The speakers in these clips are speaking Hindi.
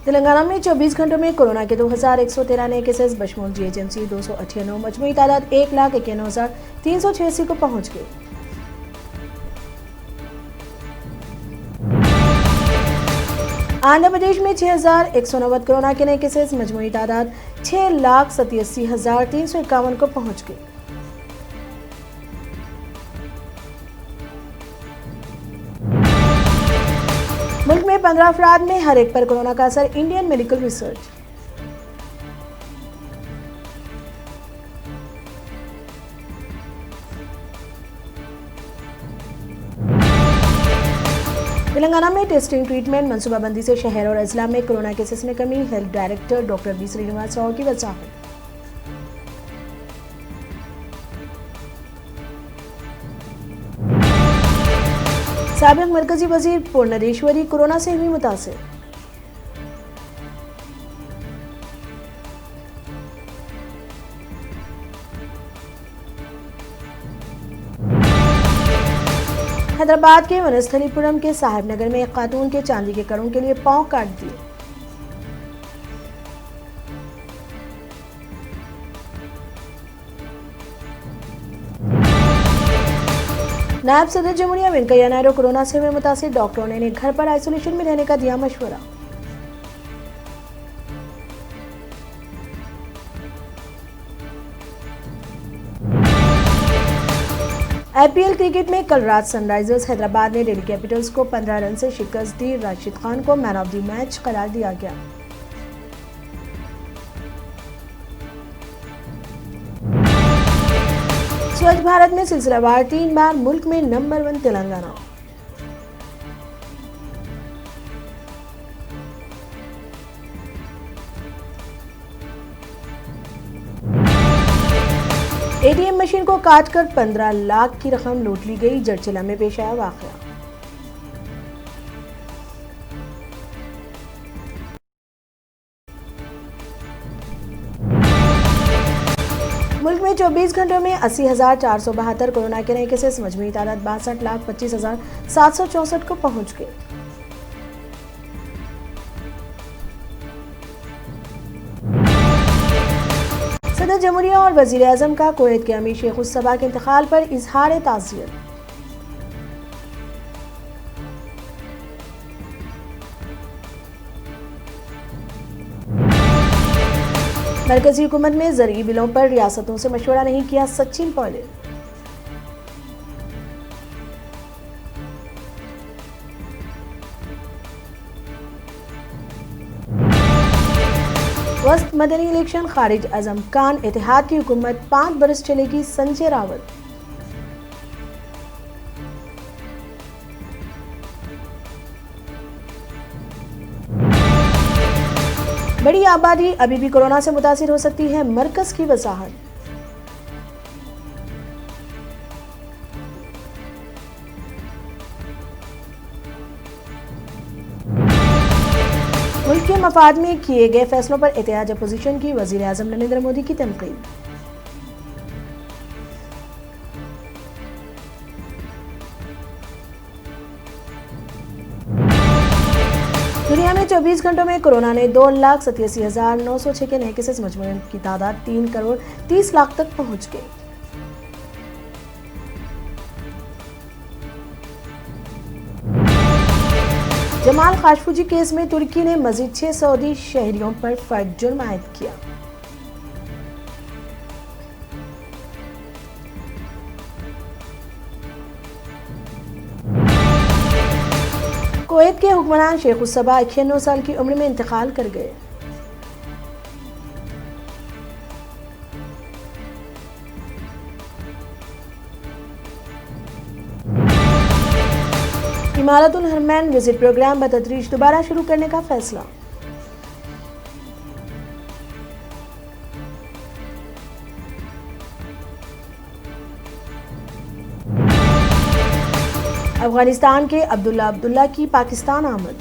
तेलंगाना में 24 घंटों में कोरोना के 2113 नए केसेस, बशमूल जीएचएमसी 298, मजमूई तादाद 1,91,386 को पहुंच गई। आंध्र प्रदेश में 6,190 कोरोना के नए केसेस, मजमूई तादाद 6,87,351 को पहुंच गई। मुल्क में 15 अफराद में हर एक पर कोरोना का असर, इंडियन मेडिकल रिसर्च। तेलंगाना में टेस्टिंग ट्रीटमेंट मनसूबाबंदी से शहर और अजला में कोरोना केसेस में कमी, health director doctor B Srinivas Rao की वजाहत। साबिक मरकजी वजीर पूर्णदेश्वरी कोरोना से हुई मुतासिर। हैदराबाद के वनस्थलीपुरम के साहिब नगर में एक खातून के चांदी के कड़ों के लिए पांव काट दिए। नायब सदर जमुरिया वेंकैया नायडू कोरोना से हुए मुतासिर, डॉक्टरों ने इन्हें घर पर आइसोलेशन में रहने का दिया मशवरा। आईपीएल क्रिकेट में कल रात सनराइजर्स हैदराबाद ने दिल्ली कैपिटल्स को 15 रन से शिकस्त दी। राशिद खान को मैन ऑफ द मैच करार दिया गया। स्वच्छ भारत में सिलसिलावार 3 बार मुल्क में नंबर 1 तेलंगाना। एटीएम मशीन को काटकर 15 लाख की रकम लूट ली गई, जड़चिला में पेश आया वाकया। मुल्क में 24 घंटों में 80,472 कोरोना के नए केसेस, मजमूई तादाद 62,25,764 को पहुंच गई। सदर जमुरिया और वजीर आजम का कुवैत के अमीर शेख उस-सबा के इंतकाल पर इजहार ताज़ियत। मरकजी हुकूमत में ज़रूरी बिलों पर रियासतों से मशवरा नहीं किया, सचिन पायलट। वस्त मदनी इलेक्शन, खारिज आजम खान, इत्तेहाद की हुकूमत 5 बरस चलेगी, संजय रावत। बड़ी आबादी अभी भी कोरोना से मुतासिर हो सकती है, मरकज की वजाहत। मुल्क के मफाद में किए गए फैसलों पर एहतियाज अपोजिशन की, वजीर आजम नरेंद्र मोदी की तनकीद। दुनिया में 24 घंटों में कोरोना ने 2,87,906 के नए केसेस, मजमूई की तादाद 3,30,00,000 तक पहुंच गई। जमाल खाशफुजी केस में तुर्की ने मजीद 6 सऊदी शहरियों पर फर्द जुर्म आयद किया। कुवैत के हुक्मरान शेख उस-सबा 91 साल की उम्र में इंतकाल कर गए। इमारतुल हरमैन विजिट प्रोग्राम बतदरीज दोबारा शुरू करने का फैसला। अफगानिस्तान के अब्दुल्ला की पाकिस्तान आमद।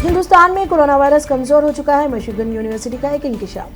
हिंदुस्तान में कोरोना वायरस कमजोर हो चुका है, मिशिगन यूनिवर्सिटी का एक इंकिशाफ।